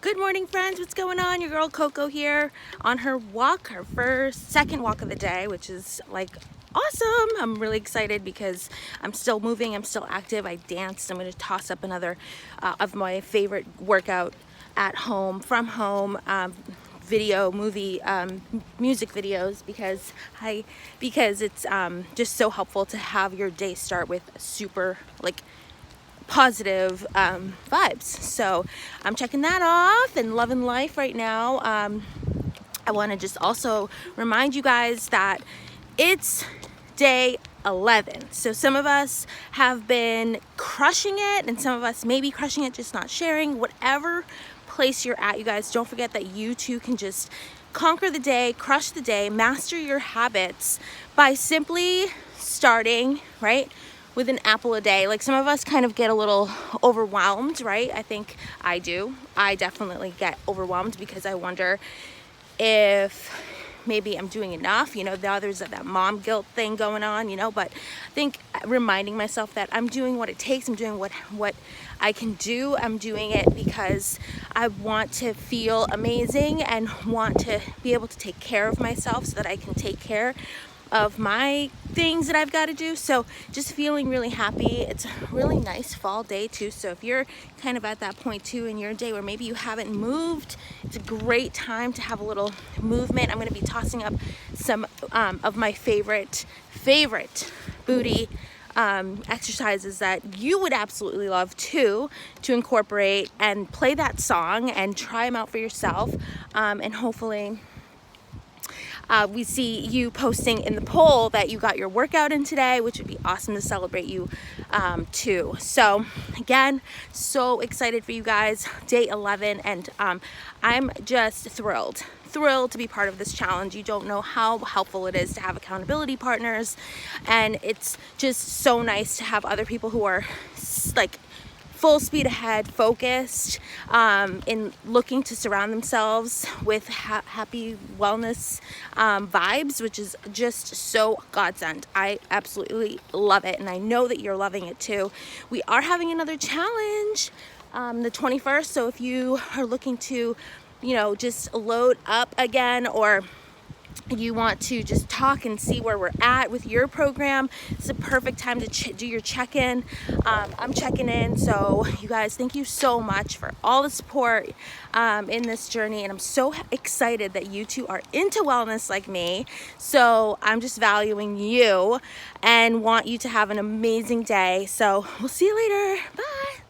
Good morning, friends. What's going on? Your girl Coco here on her walk, her second walk of the day, which is like awesome. I'm really excited because I'm still moving, I'm still active. I danced. I'm going to toss up another of my favorite workout at home, from home, music videos, because it's just so helpful to have your day start with super positive vibes. So I'm checking that off and loving life right now. I want to just also remind you guys that it's day 11. So some of us have been crushing it and some of us may be crushing it, just not sharing. Whatever place you're at, you guys, don't forget that you too can just conquer the day, crush the day, master your habits by simply starting, right, with an apple a day. Like, some of us kind of get a little overwhelmed, right? I think I do. I definitely get overwhelmed because I wonder if maybe I'm doing enough. The others have that mom guilt thing going on, but I think reminding myself that I'm doing what it takes. I'm doing what I can do. I'm doing it because I want to feel amazing and want to be able to take care of myself so that I can take care of my things that I've got to do. So just feeling really happy. It's a really nice fall day too. So if you're kind of at that point too in your day where maybe you haven't moved, it's a great time to have a little movement. I'm going to be tossing up some of my favorite booty exercises that you would absolutely love to incorporate and play that song and try them out for yourself, and hopefully we see you posting in the poll that you got your workout in today, which would be awesome to celebrate you too. So again, so excited for you guys, day 11, and I'm just thrilled to be part of this challenge. You don't know how helpful it is to have accountability partners, and it's just so nice to have other people who are like full speed ahead, focused, in looking to surround themselves with happy wellness vibes, which is just so godsend. I absolutely love it, and I know that you're loving it too. We are having another challenge the 21st, so if you are looking to, just load up again, or you want to just talk and see where we're at with your program, it's the perfect time to do your check-in. I'm checking in. So you guys, thank you so much for all the support in this journey, and I'm so excited that you two are into wellness like me. So I'm just valuing you and want you to have an amazing day. So we'll see you later. Bye.